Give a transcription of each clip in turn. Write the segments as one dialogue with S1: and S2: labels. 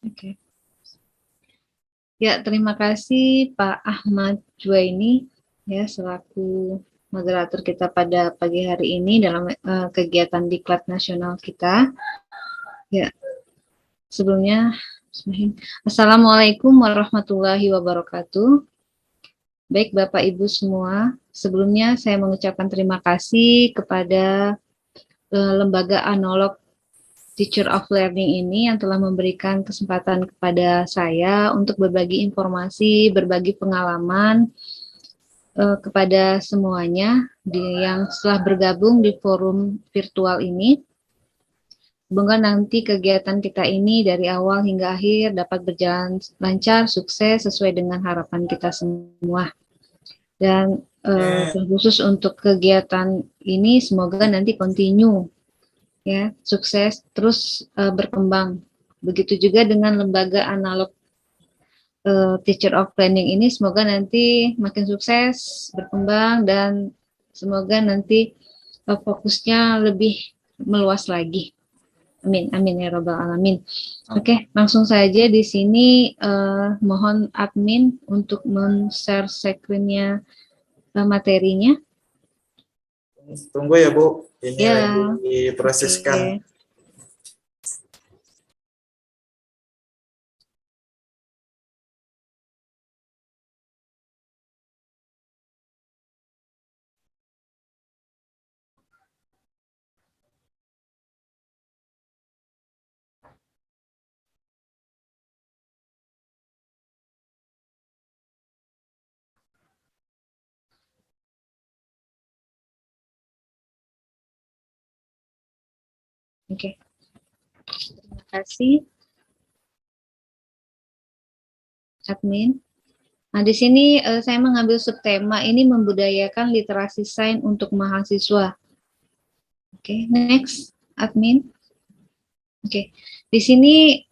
S1: Oke. Ya, terima kasih Pak Ahmad Juwaini ya selaku moderator kita pada pagi hari ini dalam kegiatan Diklat Nasional kita. Ya, sebelumnya Assalamualaikum warahmatullahi wabarakatuh. Baik Bapak Ibu semua, sebelumnya saya mengucapkan terima kasih kepada Lembaga Analog Teacher of Learning ini yang telah memberikan kesempatan kepada saya untuk berbagi informasi, berbagi pengalaman kepada semuanya yang setelah bergabung di forum virtual ini. Semoga nanti kegiatan kita ini dari awal hingga akhir dapat berjalan lancar, sukses, sesuai dengan harapan kita semua. Dan khusus untuk kegiatan ini semoga nanti continue ya, sukses terus berkembang. Begitu juga dengan lembaga analog Teacher of Planning ini, semoga nanti makin sukses, berkembang, dan semoga nanti fokusnya lebih meluas lagi. Amin, amin ya robbal alamin. Oke, langsung saja di sini mohon admin untuk men-share screen-nya materinya.
S2: Tunggu ya Bu, ini
S1: ya,
S2: lagi diproseskan.
S1: Okay. Oke, terima kasih admin. Nah, di sini saya mengambil subtema ini membudayakan literasi sains untuk mahasiswa. Oke, next admin. Oke, di sini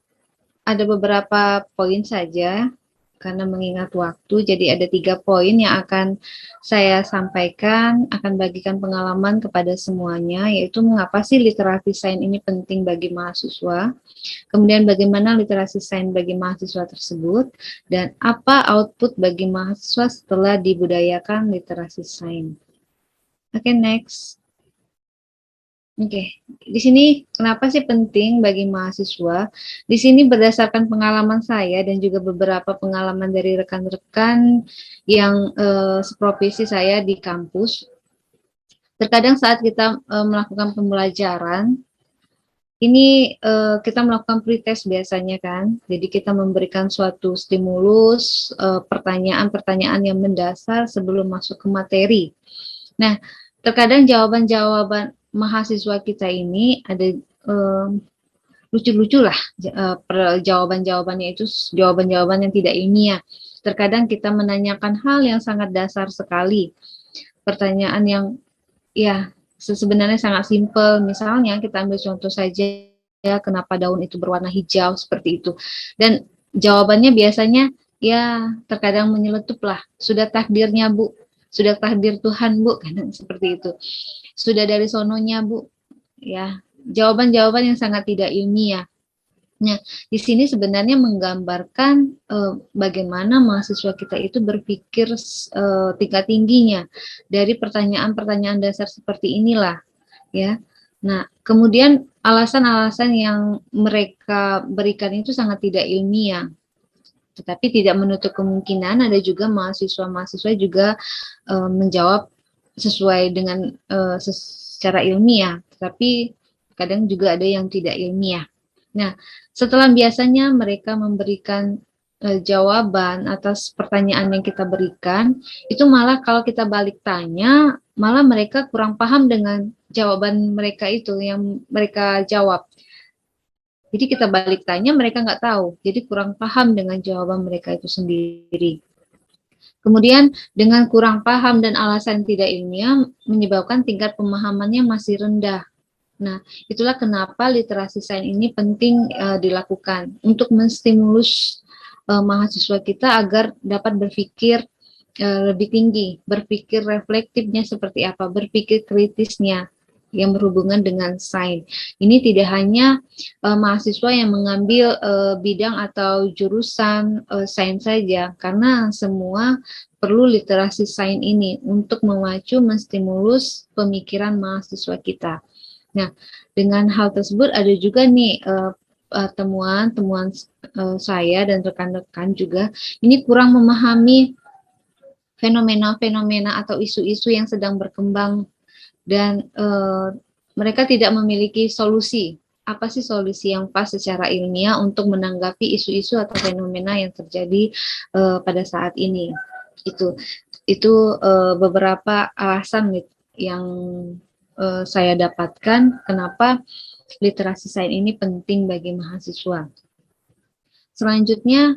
S1: ada beberapa poin saja karena mengingat waktu, jadi ada 3 poin yang akan saya sampaikan, akan bagikan pengalaman kepada semuanya, yaitu mengapa sih literasi sains ini penting bagi mahasiswa, kemudian bagaimana literasi sains bagi mahasiswa tersebut, dan apa output bagi mahasiswa setelah dibudayakan literasi sains. Oke, next. Oke, di sini kenapa sih penting bagi mahasiswa? Di sini berdasarkan pengalaman saya dan juga beberapa pengalaman dari rekan-rekan yang seprofesi saya di kampus. Terkadang saat kita melakukan pembelajaran, ini kita melakukan pretest biasanya kan. Jadi kita memberikan suatu stimulus, pertanyaan-pertanyaan yang mendasar sebelum masuk ke materi. Nah, terkadang jawaban-jawaban mahasiswa kita ini ada lucu-lucu lah jawaban-jawabannya, itu jawaban-jawaban yang tidak ilmiah. Terkadang kita menanyakan hal yang sangat dasar sekali, pertanyaan yang ya sebenarnya sangat simpel. Misalnya kita ambil contoh saja, kenapa daun itu berwarna hijau, seperti itu. Dan jawabannya biasanya ya terkadang menyeletup lah, sudah takdirnya Bu, sudah takdir Tuhan Bu, kan seperti itu. Sudah dari sononya Bu, ya jawaban-jawaban yang sangat tidak ilmiah. Nah, di sini sebenarnya menggambarkan bagaimana mahasiswa kita itu berpikir tingkat tingginya dari pertanyaan-pertanyaan dasar seperti inilah, ya. Nah, kemudian alasan-alasan yang mereka berikan itu sangat tidak ilmiah. Tetapi tidak menutup kemungkinan ada juga mahasiswa-mahasiswa juga menjawab sesuai dengan secara ilmiah, tetapi kadang juga ada yang tidak ilmiah. Nah, setelah biasanya mereka memberikan jawaban atas pertanyaan yang kita berikan, itu malah kalau kita balik tanya, malah mereka kurang paham dengan jawaban mereka itu yang mereka jawab. Jadi kita balik tanya, mereka nggak tahu. Jadi kurang paham dengan jawaban mereka itu sendiri. Kemudian dengan kurang paham dan alasan tidak ilmiah menyebabkan tingkat pemahamannya masih rendah. Nah, itulah kenapa literasi sains ini penting dilakukan untuk menstimulus mahasiswa kita agar dapat berpikir lebih tinggi, berpikir reflektifnya seperti apa, berpikir kritisnya, yang berhubungan dengan sains. Ini tidak hanya mahasiswa yang mengambil bidang atau jurusan sains saja, karena semua perlu literasi sains ini untuk memacu, menstimulus pemikiran mahasiswa kita. Nah, dengan hal tersebut ada juga nih temuan-temuan saya dan rekan-rekan juga ini kurang memahami fenomena-fenomena atau isu-isu yang sedang berkembang dan mereka tidak memiliki solusi. Apa sih solusi yang pas secara ilmiah untuk menanggapi isu-isu atau fenomena yang terjadi pada saat ini? Itu beberapa alasan yang saya dapatkan kenapa literasi sains ini penting bagi mahasiswa. Selanjutnya,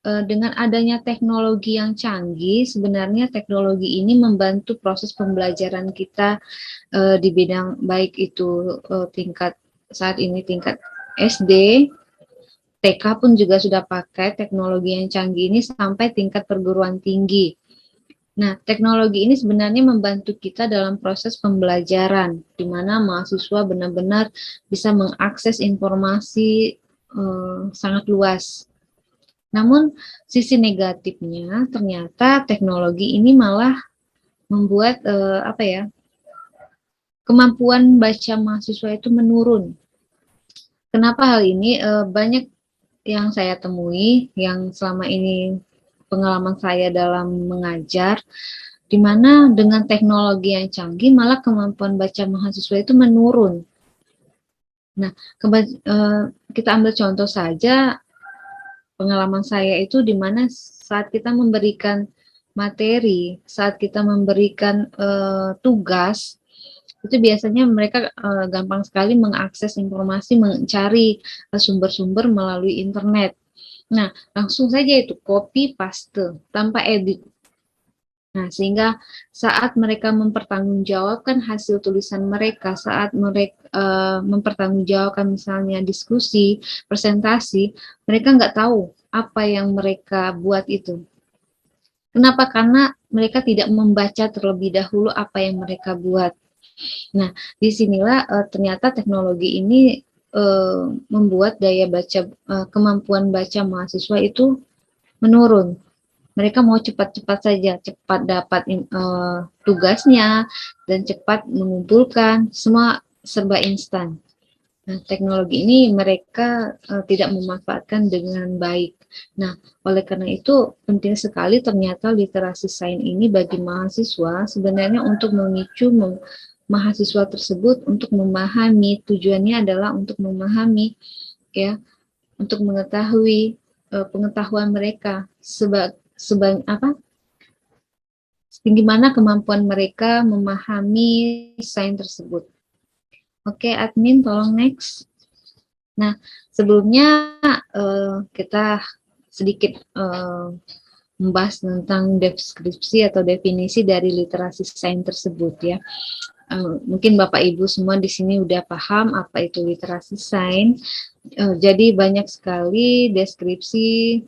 S1: dengan adanya teknologi yang canggih, sebenarnya teknologi ini membantu proses pembelajaran kita di bidang baik itu tingkat saat ini tingkat SD, TK pun juga sudah pakai teknologi yang canggih ini sampai tingkat perguruan tinggi. Nah, teknologi ini sebenarnya membantu kita dalam proses pembelajaran, di mana mahasiswa benar-benar bisa mengakses informasi sangat luas. Namun sisi negatifnya ternyata teknologi ini malah membuat kemampuan baca mahasiswa itu menurun. Kenapa hal ini? Banyak yang saya temui, yang selama ini pengalaman saya dalam mengajar, di mana dengan teknologi yang canggih malah kemampuan baca mahasiswa itu menurun. Nah, kita ambil contoh saja. Pengalaman saya itu di mana saat kita memberikan materi, saat kita memberikan tugas, itu biasanya mereka gampang sekali mengakses informasi, mencari sumber-sumber melalui internet. Nah, langsung saja itu copy paste tanpa edit. Nah, sehingga saat mereka mempertanggungjawabkan hasil tulisan mereka, saat mereka mempertanggungjawabkan misalnya diskusi, presentasi, mereka nggak tahu apa yang mereka buat itu. Kenapa? Karena mereka tidak membaca terlebih dahulu apa yang mereka buat. Nah, disinilah ternyata teknologi ini membuat daya baca, kemampuan baca mahasiswa itu menurun. Mereka mau cepat-cepat saja, cepat dapat tugasnya, dan cepat mengumpulkan, semua serba instan. Nah, teknologi ini mereka tidak memanfaatkan dengan baik. Nah, oleh karena itu penting sekali ternyata literasi sains ini bagi mahasiswa sebenarnya untuk memicu mahasiswa tersebut untuk memahami, tujuannya adalah untuk memahami, ya, untuk mengetahui pengetahuan mereka setinggi mana kemampuan mereka memahami sains tersebut. Oke, admin tolong next. Nah, sebelumnya kita sedikit membahas tentang deskripsi atau definisi dari literasi sains tersebut ya. Mungkin Bapak Ibu semua di sini udah paham apa itu literasi sains. Jadi banyak sekali deskripsi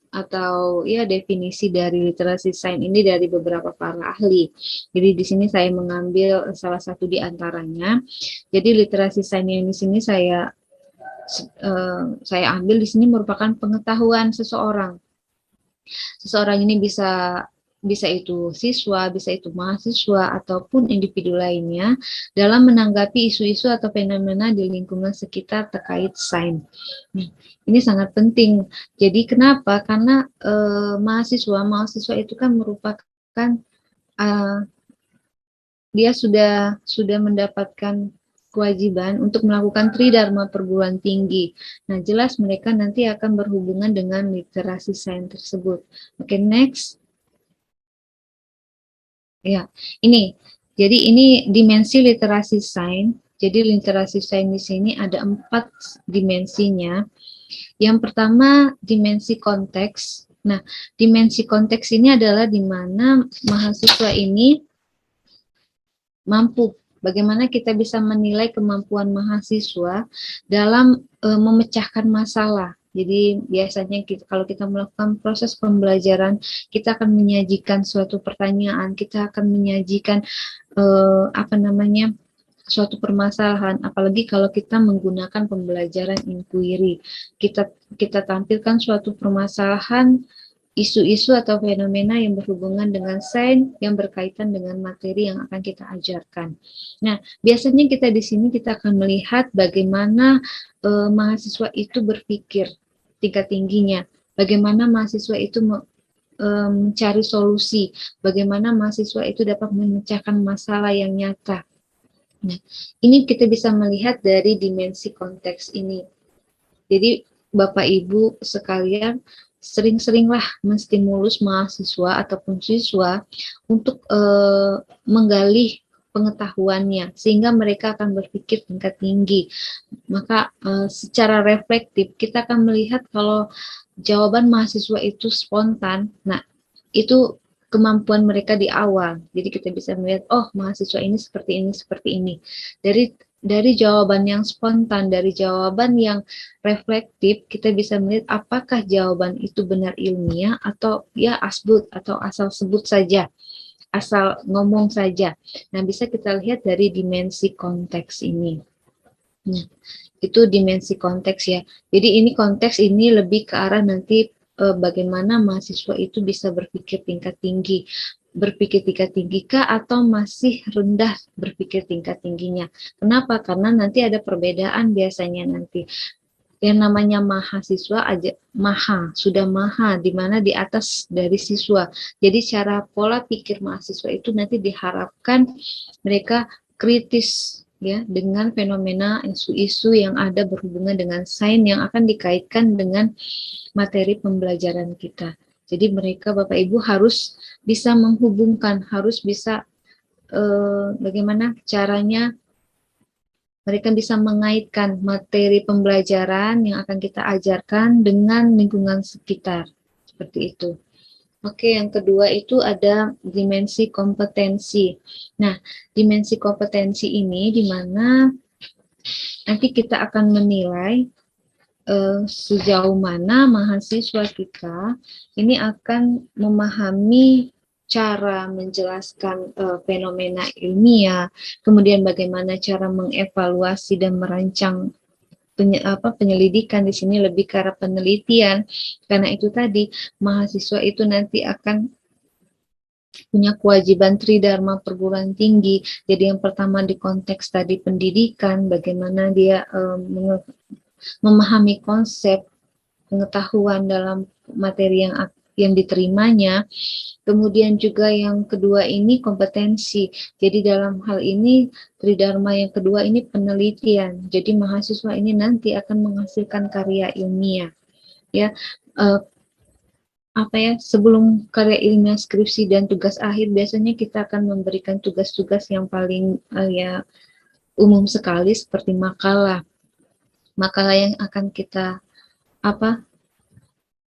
S1: atau ya definisi dari literasi sains ini dari beberapa para ahli. Jadi di sini saya mengambil salah satu di antaranya. Jadi literasi sains yang di sini saya ambil di sini merupakan pengetahuan seseorang. Seseorang ini bisa itu siswa, bisa itu mahasiswa, ataupun individu lainnya dalam menanggapi isu-isu atau fenomena di lingkungan sekitar terkait sains. Ini sangat penting. Jadi kenapa? Karena mahasiswa itu kan merupakan dia sudah mendapatkan kewajiban untuk melakukan tridharma perguruan tinggi. Nah, jelas mereka nanti akan berhubungan dengan literasi sains tersebut. Oke, next. Ya, ini. Jadi ini dimensi literasi sains. Jadi literasi sains di sini ada 4 dimensinya. Yang pertama, dimensi konteks. Nah, dimensi konteks ini adalah di mana mahasiswa ini mampu. Bagaimana kita bisa menilai kemampuan mahasiswa dalam memecahkan masalah. Jadi biasanya kalau kita melakukan proses pembelajaran, kita akan menyajikan suatu pertanyaan, kita akan menyajikan suatu permasalahan, apalagi kalau kita menggunakan pembelajaran inquiry. Kita tampilkan suatu permasalahan, isu-isu atau fenomena yang berhubungan dengan sains yang berkaitan dengan materi yang akan kita ajarkan. Nah, biasanya kita di sini kita akan melihat bagaimana mahasiswa itu berpikir tingkat tingginya, bagaimana mahasiswa itu mencari solusi, bagaimana mahasiswa itu dapat memecahkan masalah yang nyata. Nah, ini kita bisa melihat dari dimensi konteks ini. Jadi, Bapak Ibu sekalian, sering-seringlah menstimulus mahasiswa ataupun siswa untuk menggali pengetahuannya, sehingga mereka akan berpikir tingkat tinggi. Maka secara reflektif, kita akan melihat kalau jawaban mahasiswa itu spontan, nah itu kemampuan mereka di awal. Jadi kita bisa melihat, oh mahasiswa ini seperti ini, seperti ini. Dari jawaban yang spontan, dari jawaban yang reflektif, kita bisa melihat apakah jawaban itu benar ilmiah atau ya asbut atau asal sebut saja, asal ngomong saja. Nah, bisa kita lihat dari dimensi konteks ini. Nah, itu dimensi konteks ya. Jadi ini konteks ini lebih ke arah nanti bagaimana mahasiswa itu bisa berpikir tingkat tinggi. Berpikir tingkat tinggi kah atau masih rendah berpikir tingkat tingginya. Kenapa? Karena nanti ada perbedaan biasanya nanti. Yang namanya mahasiswa aja sudah maha di mana di atas dari siswa. Jadi cara pola pikir mahasiswa itu nanti diharapkan mereka kritis ya dengan fenomena isu-isu yang ada berhubungan dengan sains yang akan dikaitkan dengan materi pembelajaran kita. Jadi mereka Bapak Ibu harus bisa menghubungkan, harus bisa bagaimana caranya mereka bisa mengaitkan materi pembelajaran yang akan kita ajarkan dengan lingkungan sekitar. Seperti itu. Oke, yang kedua itu ada dimensi kompetensi. Nah, dimensi kompetensi ini di mana nanti kita akan menilai sejauh mana mahasiswa kita ini akan memahami cara menjelaskan fenomena ilmiah, kemudian bagaimana cara mengevaluasi dan merancang penyelidikan di sini lebih ke arah penelitian. Karena itu tadi mahasiswa itu nanti akan punya kewajiban tridharma perguruan tinggi. Jadi yang pertama di konteks tadi pendidikan, bagaimana dia memahami konsep pengetahuan dalam materi yang diterimanya. Kemudian juga yang kedua ini kompetensi. Jadi dalam hal ini tridharma yang kedua ini penelitian. Jadi mahasiswa ini nanti akan menghasilkan karya ilmiah. Ya, sebelum karya ilmiah, skripsi dan tugas akhir biasanya kita akan memberikan tugas-tugas yang paling umum sekali seperti makalah yang akan kita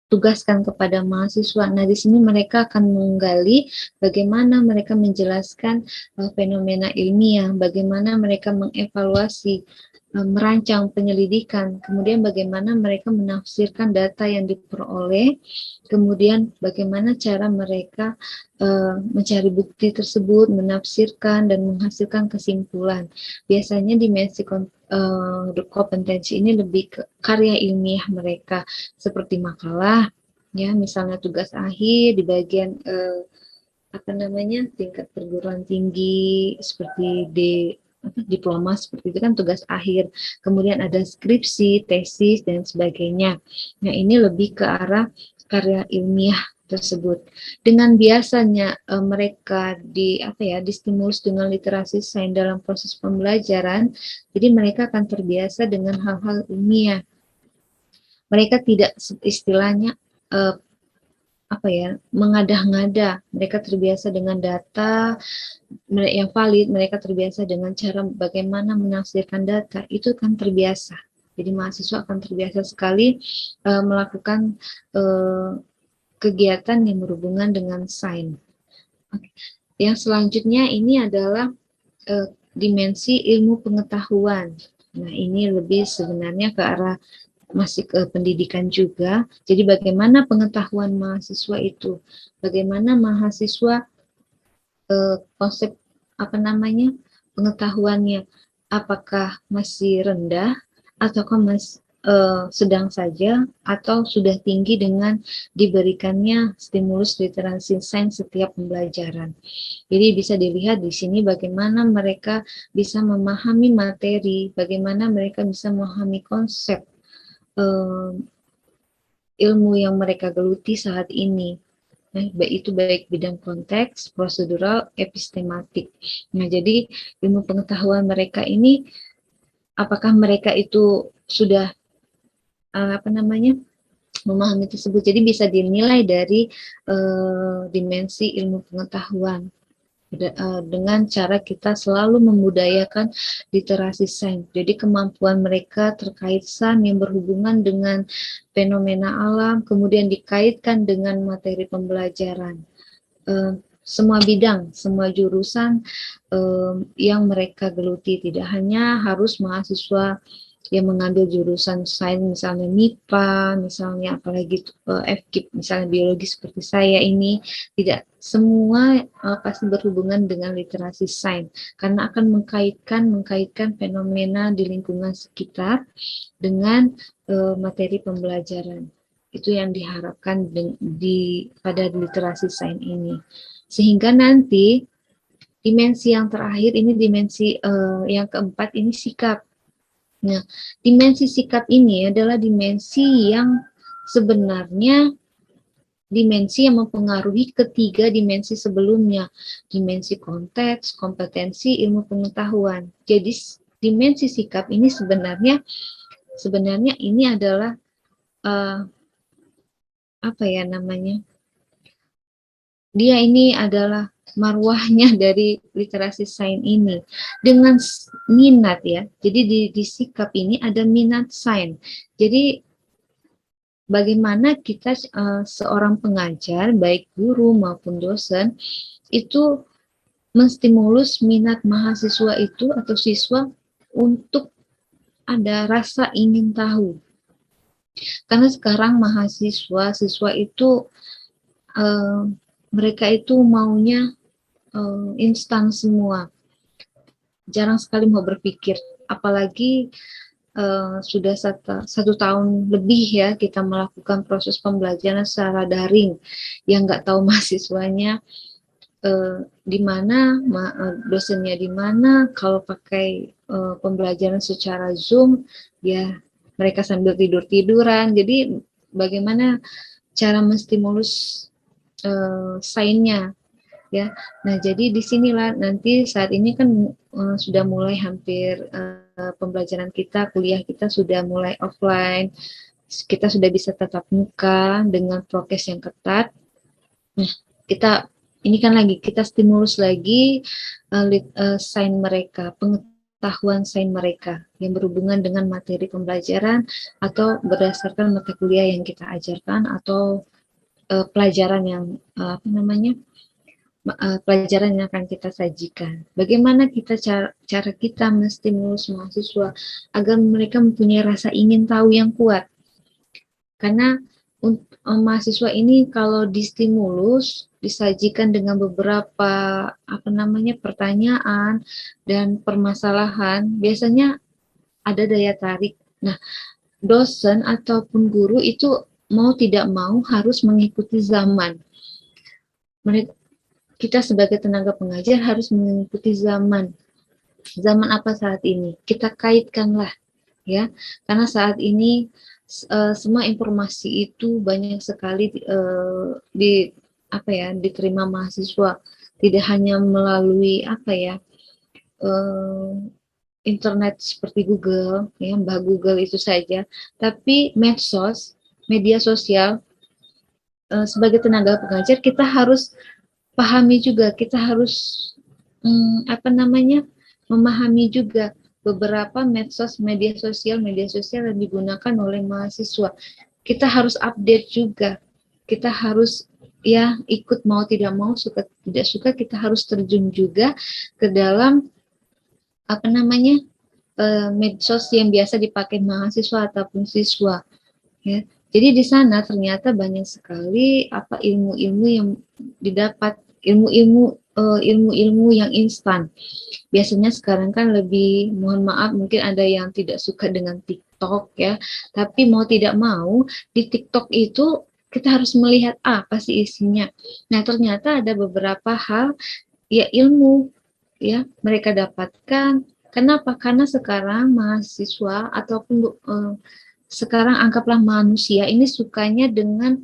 S1: tugaskan kepada mahasiswa. Nah, di sini mereka akan menggali bagaimana mereka menjelaskan fenomena ilmiah, bagaimana mereka mengevaluasi, merancang penyelidikan, kemudian bagaimana mereka menafsirkan data yang diperoleh, kemudian bagaimana cara mereka mencari bukti tersebut, menafsirkan dan menghasilkan kesimpulan. Biasanya dimensi kompetensi ini lebih ke karya ilmiah mereka seperti makalah, ya misalnya tugas akhir di bagian tingkat perguruan tinggi seperti diploma seperti itu kan tugas akhir. Kemudian ada skripsi, tesis dan sebagainya. Nah, ini lebih ke arah karya ilmiah tersebut. Dengan biasanya mereka distimulus dengan literasi sains dalam proses pembelajaran, jadi mereka akan terbiasa dengan hal-hal ilmiah. Mereka tidak istilahnya mengada-ngada. Mereka terbiasa dengan data yang valid, mereka terbiasa dengan cara bagaimana menafsirkan data, itu kan terbiasa. Jadi mahasiswa akan terbiasa sekali melakukan kegiatan yang berhubungan dengan sains. Yang selanjutnya ini adalah dimensi ilmu pengetahuan. Nah, ini lebih sebenarnya ke arah masih ke pendidikan juga. Jadi bagaimana pengetahuan mahasiswa itu, bagaimana mahasiswa konsep pengetahuannya, apakah masih rendah ataukah sedang saja atau sudah tinggi dengan diberikannya stimulus literasi sains setiap pembelajaran. Jadi bisa dilihat di sini bagaimana mereka bisa memahami materi, bagaimana mereka bisa memahami konsep ilmu yang mereka geluti saat ini. Nah, itu baik bidang konteks, prosedural, epistematik. Nah, jadi ilmu pengetahuan mereka ini, apakah mereka itu sudah memahami tersebut. Jadi bisa dinilai dari dimensi ilmu pengetahuan dengan cara kita selalu membudayakan literasi sains. Jadi kemampuan mereka terkait sains yang berhubungan dengan fenomena alam, kemudian dikaitkan dengan materi pembelajaran. Semua bidang, semua jurusan yang mereka geluti, tidak hanya harus mahasiswa yang mengambil jurusan sains, misalnya MIPA, misalnya apalagi FKIP, misalnya biologi seperti saya ini, tidak semua pasti berhubungan dengan literasi sains, karena akan mengkaitkan fenomena di lingkungan sekitar dengan materi pembelajaran. Itu yang diharapkan pada literasi sains ini. Sehingga nanti dimensi yang terakhir ini, dimensi yang keempat ini sikap. Nah, dimensi sikap ini adalah dimensi yang sebenarnya dimensi yang mempengaruhi ketiga dimensi sebelumnya, dimensi konteks, kompetensi, ilmu pengetahuan. Jadi dimensi sikap ini sebenarnya ini adalah dia ini adalah marwahnya dari literasi sains ini dengan minat ya. Jadi di sikap ini ada minat sains. Jadi bagaimana kita seorang pengajar baik guru maupun dosen itu menstimulus minat mahasiswa itu atau siswa untuk ada rasa ingin tahu. Karena sekarang siswa itu mereka itu maunya instan semua, jarang sekali mau berpikir, apalagi sudah satu tahun lebih ya kita melakukan proses pembelajaran secara daring, yang nggak tahu mahasiswanya di mana, dosennya di mana. Kalau pakai pembelajaran secara Zoom, ya mereka sambil tiduran. Jadi bagaimana cara menstimulus sainnya ya. Nah, jadi disinilah nanti saat ini kan sudah mulai hampir pembelajaran kita, kuliah kita sudah mulai offline, kita sudah bisa tatap muka dengan prokes yang ketat. Nah, kita stimulus lagi sains mereka, pengetahuan sains mereka yang berhubungan dengan materi pembelajaran atau berdasarkan mata kuliah yang kita ajarkan atau pelajaran yang pelajaran yang akan kita sajikan. Bagaimana cara kita menstimulus mahasiswa agar mereka mempunyai rasa ingin tahu yang kuat. Karena mahasiswa ini kalau distimulus, disajikan dengan beberapa pertanyaan dan permasalahan, biasanya ada daya tarik. Nah, dosen ataupun guru itu mau tidak mau harus mengikuti zaman. Kita sebagai tenaga pengajar harus mengikuti zaman. Zaman apa saat ini? Kita kaitkanlah ya. Karena saat ini semua informasi itu banyak sekali diterima mahasiswa. Tidak hanya melalui internet seperti Google, ya, Mbak Google itu saja, tapi medsos, media sosial, sebagai tenaga pengajar kita harus pahami juga, kita harus memahami juga beberapa media sosial yang digunakan oleh mahasiswa. Kita harus update juga, kita harus ya ikut mau tidak mau, suka tidak suka, kita harus terjun juga ke dalam medsos yang biasa dipakai mahasiswa ataupun siswa ya. Jadi di sana ternyata banyak sekali ilmu-ilmu yang didapat, ilmu-ilmu ilmu-ilmu yang instan. Biasanya sekarang kan lebih, mohon maaf, mungkin ada yang tidak suka dengan TikTok ya, tapi mau tidak mau di TikTok itu kita harus melihat apa sih isinya. Nah, ternyata ada beberapa hal ya ilmu ya mereka dapatkan. Kenapa? Karena sekarang mahasiswa ataupun sekarang anggaplah manusia ini sukanya dengan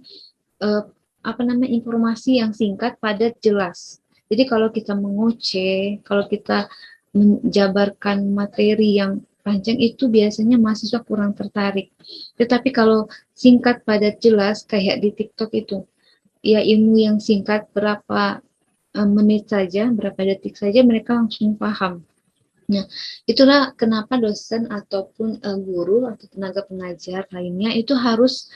S1: eh, apa namanya informasi yang singkat, padat, jelas. Jadi kalau kita mengoceh, kalau kita menjabarkan materi yang panjang itu biasanya mahasiswa kurang tertarik. Tetapi kalau singkat, padat, jelas kayak di TikTok itu, ya ilmu yang singkat berapa menit saja, berapa detik saja mereka langsung paham. Nah, itulah kenapa dosen ataupun guru atau tenaga pengajar lainnya itu harus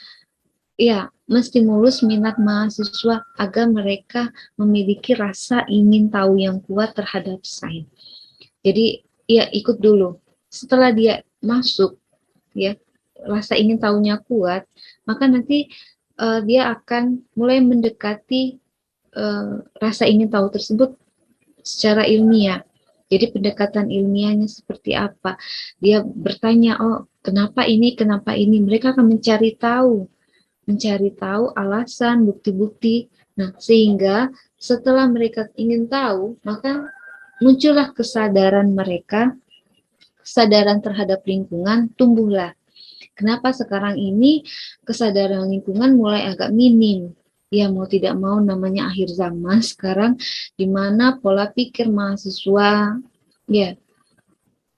S1: ya menstimulus minat mahasiswa agar mereka memiliki rasa ingin tahu yang kuat terhadap sains. Jadi ya ikut dulu. Setelah dia masuk ya rasa ingin tahunya kuat, maka nanti dia akan mulai mendekati rasa ingin tahu tersebut secara ilmiah. Jadi pendekatan ilmiahnya seperti apa? Dia bertanya, oh kenapa ini, kenapa ini? Mereka akan mencari tahu alasan, bukti-bukti. Nah, sehingga setelah mereka ingin tahu, maka muncullah kesadaran mereka, kesadaran terhadap lingkungan, tumbuhlah. Kenapa sekarang ini kesadaran lingkungan mulai agak minim? Ya mau tidak mau namanya akhir zaman sekarang, di mana pola pikir mahasiswa ya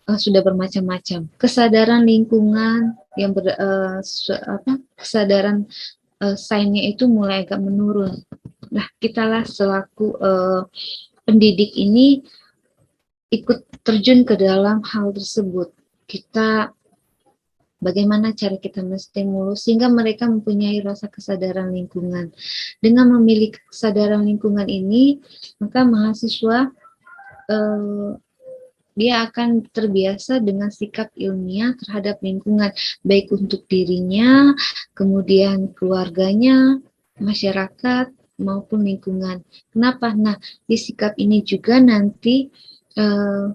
S1: sudah bermacam-macam. Kesadaran lingkungan yang kesadaran sainsnya itu mulai agak menurun. Nah, kitalah selaku pendidik ini ikut terjun ke dalam hal tersebut. Kita bagaimana cara kita menstimulus sehingga mereka mempunyai rasa kesadaran lingkungan. Dengan memiliki kesadaran lingkungan ini, maka mahasiswa dia akan terbiasa dengan sikap ilmiah terhadap lingkungan, baik untuk dirinya, kemudian keluarganya, masyarakat, maupun lingkungan. Kenapa? Nah, di sikap ini juga nanti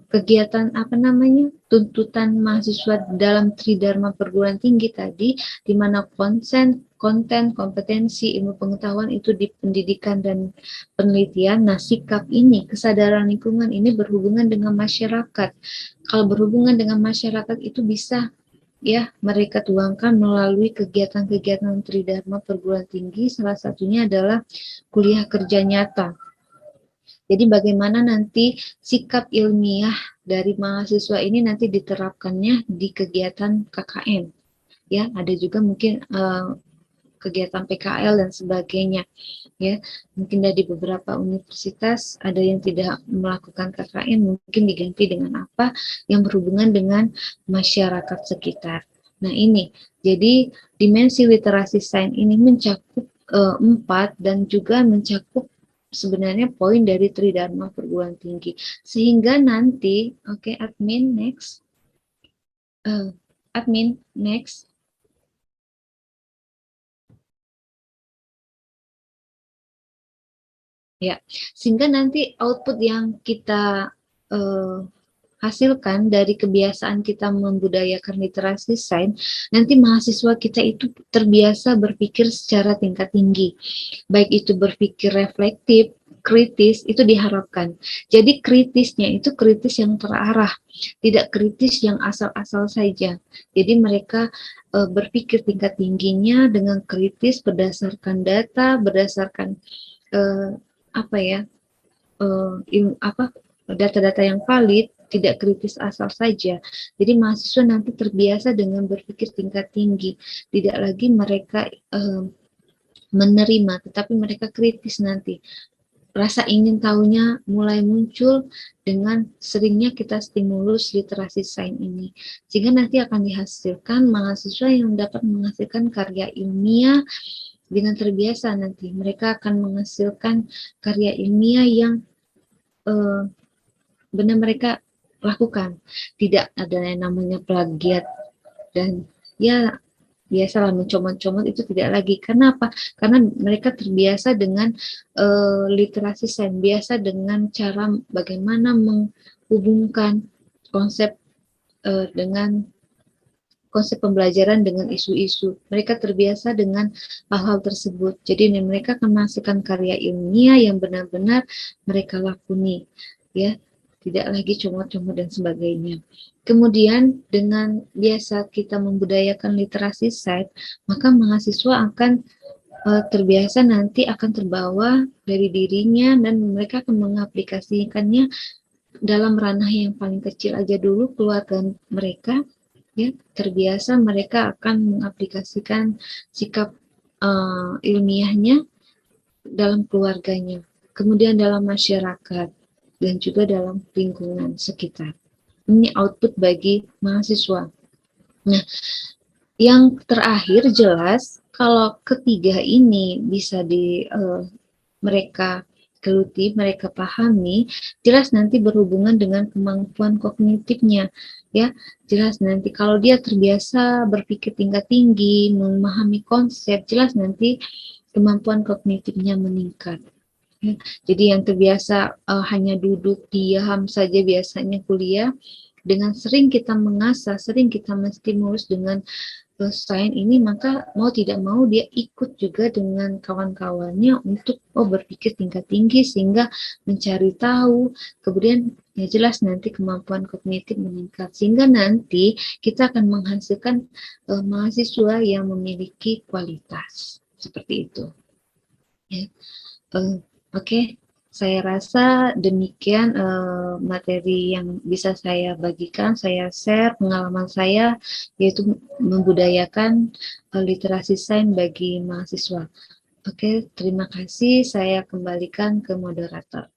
S1: kegiatan apa namanya tuntutan mahasiswa dalam Tridharma perguruan tinggi tadi, di mana konten, kompetensi, ilmu pengetahuan itu di pendidikan dan penelitian. Nah, sikap ini, kesadaran lingkungan ini berhubungan dengan masyarakat. Kalau berhubungan dengan masyarakat itu bisa ya mereka tuangkan melalui kegiatan-kegiatan Tridharma perguruan tinggi. Salah satunya adalah kuliah kerja nyata. Jadi bagaimana nanti sikap ilmiah dari mahasiswa ini nanti diterapkannya di kegiatan KKN. Ya, ada juga mungkin kegiatan PKL dan sebagainya. Ya, mungkin dari beberapa universitas ada yang tidak melakukan KKN, mungkin diganti dengan apa yang berhubungan dengan masyarakat sekitar. Nah, ini. Jadi dimensi literasi sains ini mencakup 4 dan juga mencakup sebenarnya poin dari Tridharma perguruan tinggi. Sehingga nanti, oke, admin next. Admin next. Ya, sehingga nanti output yang kita hasilkan dari kebiasaan kita membudayakan literasi sains, nanti mahasiswa kita itu terbiasa berpikir secara tingkat tinggi. Baik itu berpikir reflektif, kritis, itu diharapkan. Jadi kritisnya itu kritis yang terarah, tidak kritis yang asal-asal saja. Jadi mereka berpikir tingkat tingginya dengan kritis berdasarkan data, berdasarkan apa ya, data-data yang valid, tidak kritis asal saja. Jadi mahasiswa nanti terbiasa dengan berpikir tingkat tinggi, tidak lagi mereka menerima, tetapi mereka kritis nanti. Rasa ingin tahunya mulai muncul dengan seringnya kita stimulus literasi sains ini. Sehingga nanti akan dihasilkan mahasiswa yang dapat menghasilkan karya ilmiah dengan terbiasa nanti. Mereka akan menghasilkan karya ilmiah yang benar mereka lakukan. Tidak ada yang namanya plagiat dan ya biasalah mencomot-comot itu tidak lagi. Kenapa? Karena mereka terbiasa dengan literasi sains, biasa dengan cara bagaimana menghubungkan konsep dengan konsep pembelajaran dengan isu-isu. Mereka terbiasa dengan hal-hal tersebut. Jadi mereka akan menghasilkan karya ilmiah yang benar-benar mereka lakoni, ya, tidak lagi comot-comot dan sebagainya. Kemudian dengan biasa kita membudayakan literasi sains, maka mahasiswa akan terbiasa nanti akan terbawa dari dirinya dan mereka akan mengaplikasikannya dalam ranah yang paling kecil aja dulu, keluarga mereka, ya, terbiasa mereka akan mengaplikasikan sikap ilmiahnya dalam keluarganya, kemudian dalam masyarakat, dan juga dalam lingkungan sekitar. Ini output bagi mahasiswa. Nah, yang terakhir jelas kalau ketiga ini bisa mereka geluti, mereka pahami, jelas nanti berhubungan dengan kemampuan kognitifnya, ya. Jelas nanti kalau dia terbiasa berpikir tingkat tinggi, memahami konsep, jelas nanti kemampuan kognitifnya meningkat. Ya. Jadi yang terbiasa hanya duduk diam saja biasanya kuliah, dengan sering kita mengasah, sering kita menstimulus dengan sains ini, maka mau tidak mau dia ikut juga dengan kawan-kawannya untuk berpikir tingkat tinggi sehingga mencari tahu, kemudian ya jelas nanti kemampuan kognitif meningkat sehingga nanti kita akan menghasilkan mahasiswa yang memiliki kualitas seperti itu, ya. Oke. Saya rasa demikian materi yang bisa saya bagikan, saya share pengalaman saya, yaitu membudayakan literasi sains bagi mahasiswa. Oke, terima kasih. Saya kembalikan ke moderator.